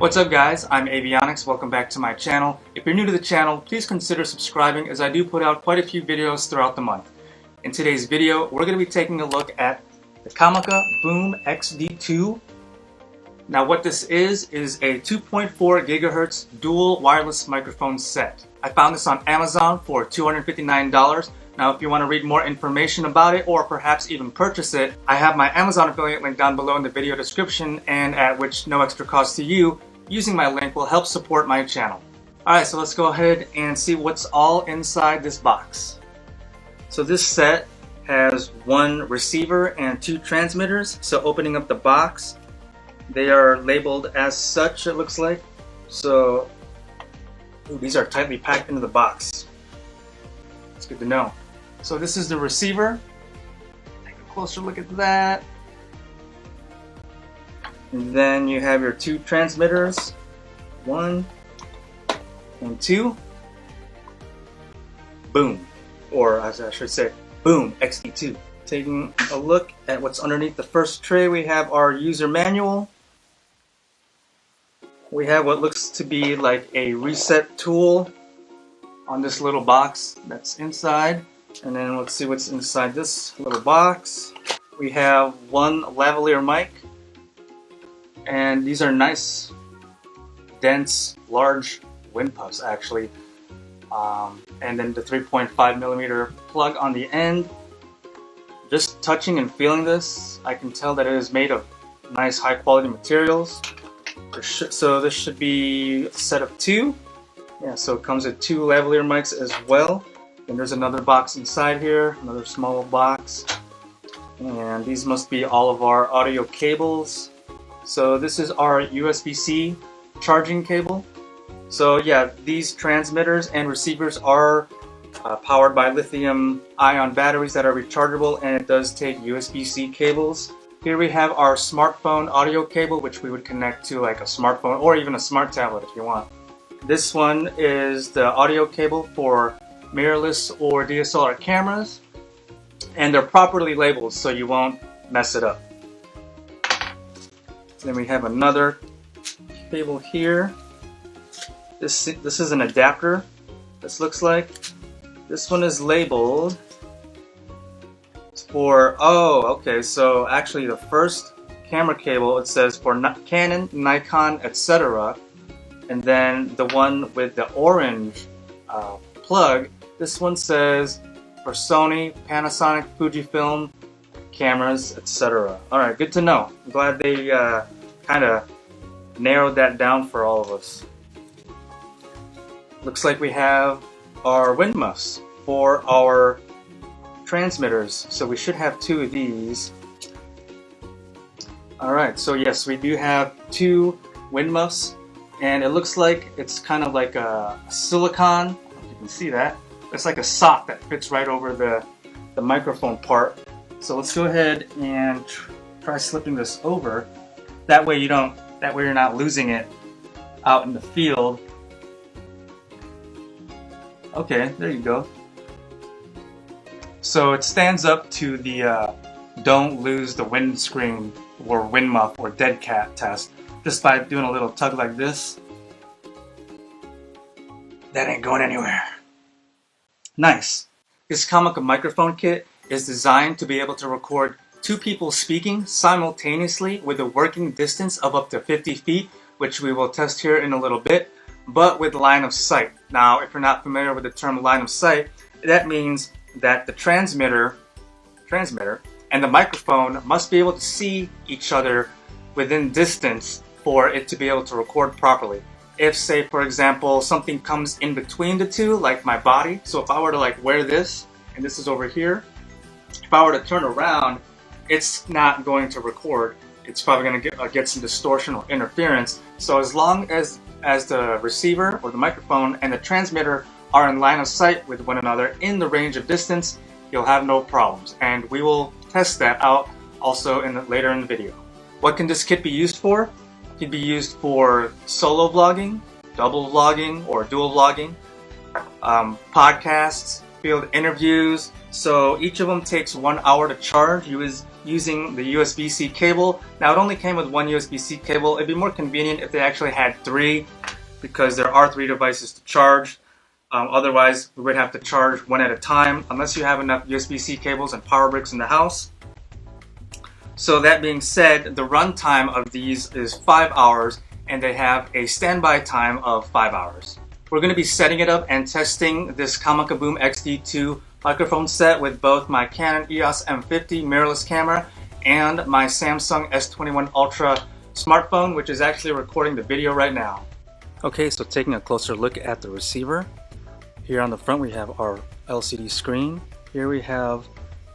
What's up guys, I'm Avionics, welcome back to my channel. If you're new to the channel, please consider subscribing as I do put out quite a few videos throughout the month. In today's video, we're going to be taking a look at the Comica BoomX-D2. Now what this is a 2.4 gigahertz dual wireless microphone set. I found this on Amazon for $259. Now if you want to read more information about it or perhaps even purchase it, I have my Amazon affiliate link down below in the video description, and at which no extra cost to you. Using my link will help support my channel. Alright, so let's go ahead and see what's all inside this box. So this set has one receiver and two transmitters. So opening up the box, they are labeled as such, it looks like. So these are tightly packed into the box. It's good to know. So this is the receiver. Take a closer look at that. And then you have your two transmitters, 1 and 2. Boom, or as I should say, BoomX-D2. Taking a look at what's underneath the first tray, we have our user manual. We have what looks to be like a reset tool on this little box that's inside. And then let's see what's inside this little box. We have one lavalier mic. And these are nice, dense, large wind puffs actually. And then the 3.5 millimeter plug on the end. Just touching and feeling this, I can tell that it is made of nice high quality materials. So this should be a set of two. Yeah, so it comes with two lavalier mics as well. And there's another box inside here, another small box. And these must be all of our audio cables. So this is our USB-C charging cable. So yeah, these transmitters and receivers are powered by lithium-ion batteries that are rechargeable, and it does take USB-C cables. Here we have our smartphone audio cable, which we would connect to like a smartphone or even a smart tablet if you want. This one is the audio cable for mirrorless or DSLR cameras, and they're properly labeled so you won't mess it up. Then we have another cable here. This is an adapter, this looks like. This one is labeled for, oh, okay, so actually the first camera cable, it says for Canon, Nikon, etc. And then the one with the orange plug, this one says for Sony, Panasonic, Fujifilm, cameras, etc. Alright, good to know. I'm glad they kind of narrowed that down for all of us. Looks like we have our wind muffs for our transmitters, so we should have two of these. Alright, so yes, we do have two wind muffs, and it looks like it's kind of like a silicone, I don't know if you can see that. It's like a sock that fits right over the microphone part. So let's go ahead and try slipping this over. That way you're not losing it out in the field. Okay, there you go. So it stands up to the don't lose the windscreen or wind muff or dead cat test just by doing a little tug like this. That ain't going anywhere. Nice. This Comica microphone kit is designed to be able to record two people speaking simultaneously with a working distance of up to 50 feet, which we will test here in a little bit, but with line of sight. Now, if you're not familiar with the term line of sight, that means that the transmitter and the microphone must be able to see each other within distance for it to be able to record properly. If, say, for example, something comes in between the two, like my body, so if I were to like wear this, and this is over here, if I were to turn around, it's not going to record. It's probably going to get some distortion or interference. So as long as the receiver or the microphone and the transmitter are in line of sight with one another in the range of distance, you'll have no problems. And we will test that out also later in the video. What can this kit be used for? It can be used for solo vlogging, double vlogging, or dual vlogging, podcasts, field interviews. So each of them takes 1 hour to charge. using the USB-C cable. Now it only came with one USB-C cable. It'd be more convenient if they actually had three, because there are three devices to charge. Otherwise, we would have to charge one at a time, unless you have enough USB-C cables and power bricks in the house. So that being said, the runtime of these is 5 hours, and they have a standby time of 5 hours. We're going to be setting it up and testing this Comica BoomX-D2 microphone set with both my Canon EOS M50 mirrorless camera and my Samsung S21 Ultra smartphone, which is actually recording the video right now. Okay, so taking a closer look at the receiver. Here on the front we have our LCD screen. Here we have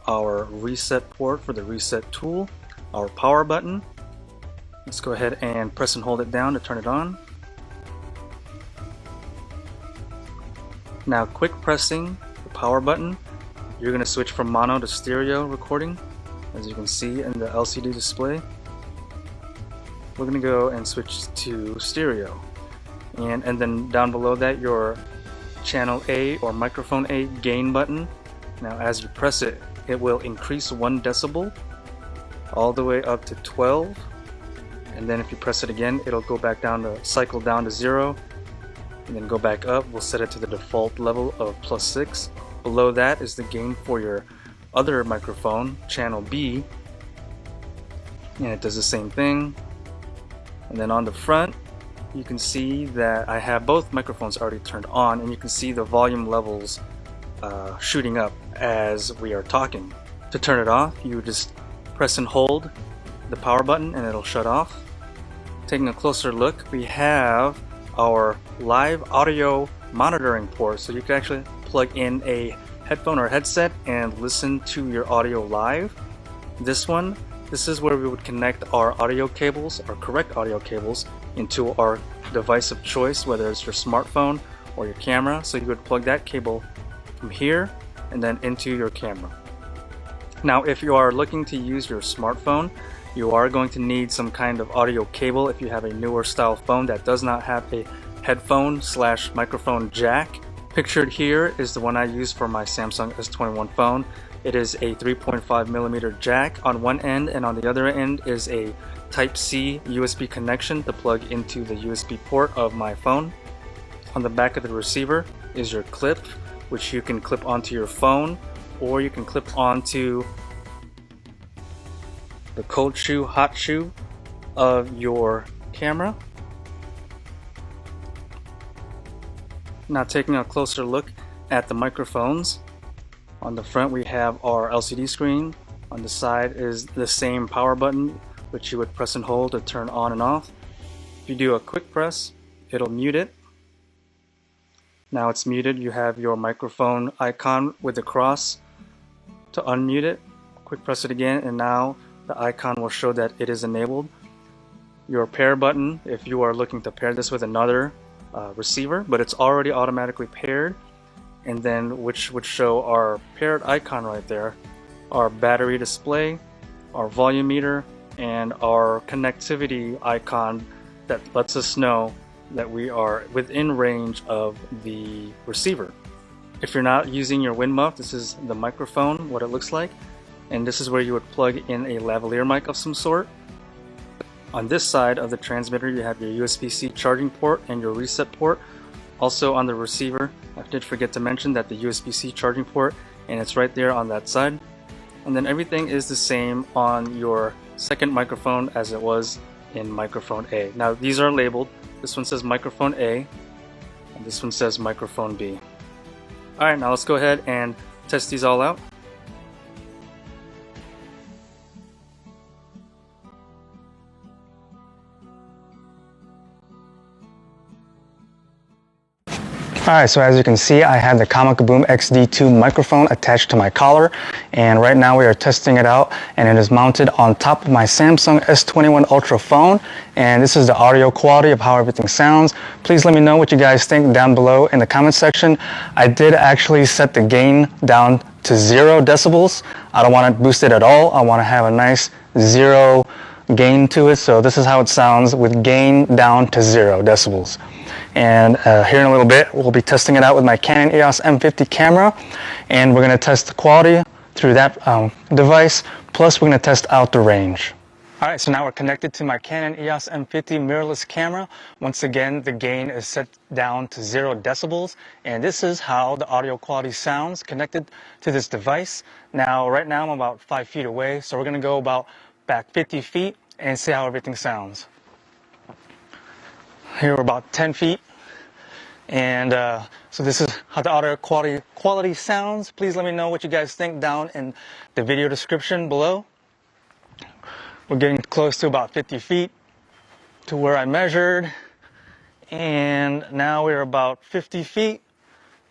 our reset port for the reset tool, our power button. Let's go ahead and press and hold it down to turn it on. Now, quick pressing the power button, you're going to switch from mono to stereo recording, as you can see in the LCD display. We're going to go and switch to stereo, and then down below that your channel A or microphone A gain button. Now as you press it, it will increase 1 decibel all the way up to 12, and then if you press it again, it'll go back down to cycle down to 0, and then go back up. We'll set it to the default level of +6. Below that is the gain for your other microphone, channel B, and it does the same thing. And then on the front, you can see that I have both microphones already turned on, and you can see the volume levels shooting up as we are talking. To turn it off, you just press and hold the power button and it'll shut off. Taking a closer look, we have our live audio monitoring port, so you can actually plug in a headphone or headset and listen to your audio live. This is where we would connect our audio cables, our correct audio cables, into our device of choice, whether it's your smartphone or your camera. So you would plug that cable from here and then into your camera. Now if you are looking to use your smartphone, you are going to need some kind of audio cable if you have a newer style phone that does not have a headphone / microphone jack. Pictured here is the one I use for my Samsung S21 phone. It is a 3.5mm jack on one end, and on the other end is a Type-C USB connection to plug into the USB port of my phone. On the back of the receiver is your clip, which you can clip onto your phone, or you can clip onto the cold shoe, hot shoe of your camera. Now taking a closer look at the microphones. On the front we have our LCD screen. On the side is the same power button, which you would press and hold to turn on and off. If you do a quick press, it'll mute it. Now it's muted. You have your microphone icon with the cross to unmute it. Quick press it again, and now the icon will show that it is enabled. Your pair button, if you are looking to pair this with another receiver, but it's already automatically paired, and then which would show our paired icon right there, our battery display, our volume meter, and our connectivity icon that lets us know that we are within range of the receiver. If you're not using your wind muff, this is the microphone, what it looks like, and this is where you would plug in a lavalier mic of some sort. On this side of the transmitter you have your USB-C charging port and your reset port. Also on the receiver, I did forget to mention that the USB-C charging port, and it's right there on that side. And then everything is the same on your second microphone as it was in microphone A. Now these are labeled. This one says microphone A, and this one says microphone B. Alright, now let's go ahead and test these all out. Alright, so as you can see, I have the Comica BoomX-D2 microphone attached to my collar, and right now we are testing it out, and it is mounted on top of my Samsung S21 Ultra phone, and this is the audio quality of how everything sounds. Please let me know what you guys think down below in the comment section. I did actually set the gain down to 0 decibels. I don't want to boost it at all. I want to have a nice 0 gain to it, so this is how it sounds with gain down to 0 decibels. And here in a little bit we'll be testing it out with my Canon EOS M50 camera, and we're going to test the quality through that device, plus we're going to test out the range. Alright, so now we're connected to my Canon EOS M50 mirrorless camera. Once again, the gain is set down to 0 decibels, and this is how the audio quality sounds connected to this device. Now, right now I'm about 5 feet away, so we're going to go about back 50 feet and see how everything sounds. Here we're about 10 feet, and so this is how the audio quality sounds. Please let me know what you guys think down in the video description below. We're getting close to about 50 feet to where I measured, and now we're about 50 feet.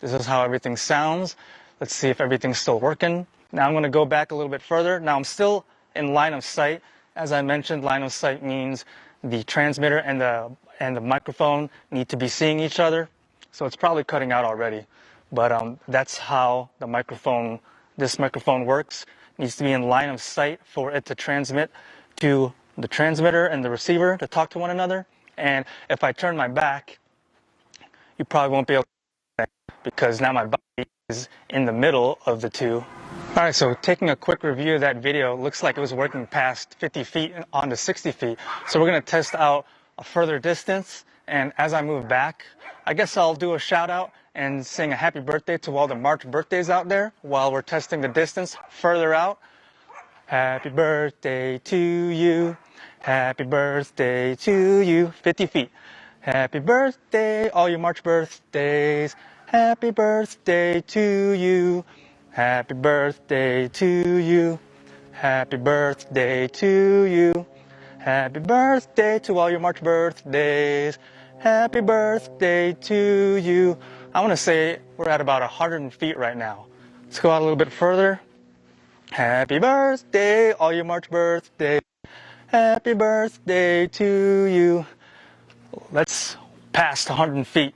This is how everything sounds. Let's see if everything's still working. Now I'm going to go back a little bit further. Now I'm still in line of sight. As I mentioned, line of sight means the transmitter and the microphone need to be seeing each other. So it's probably cutting out already. But that's how this microphone works. It needs to be in line of sight for it to transmit to the transmitter and the receiver to talk to one another. And if I turn my back, you probably won't be able to, because now my body is in the middle of the two. Alright, so taking a quick review of that video, looks like it was working past 50 feet onto 60 feet. So we're going to test out a further distance, and as I move back, I guess I'll do a shout out and sing a happy birthday to all the March birthdays out there while we're testing the distance further out. Happy birthday to you. Happy birthday to you. 50 feet. Happy birthday, all your March birthdays. Happy birthday to you. Happy birthday to you. Happy birthday to you. Happy birthday to all your March birthdays. Happy birthday to you. I want to say we're at about 100 feet right now. Let's go out a little bit further. Happy birthday, all your March birthdays. Happy birthday to you. Let's pass 100 feet.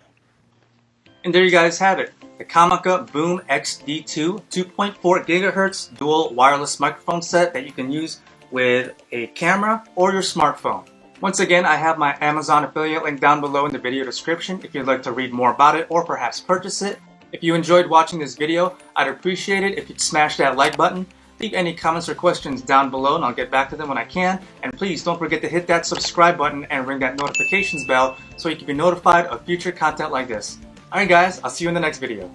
And there you guys have it. The Comica BoomX-D2 2.4 gigahertz dual wireless microphone set that you can use with a camera or your smartphone. Once again, I have my Amazon affiliate link down below in the video description if you'd like to read more about it or perhaps purchase it. If you enjoyed watching this video, I'd appreciate it if you'd smash that like button. Leave any comments or questions down below and I'll get back to them when I can. And please don't forget to hit that subscribe button and ring that notifications bell so you can be notified of future content like this. Alright guys, I'll see you in the next video.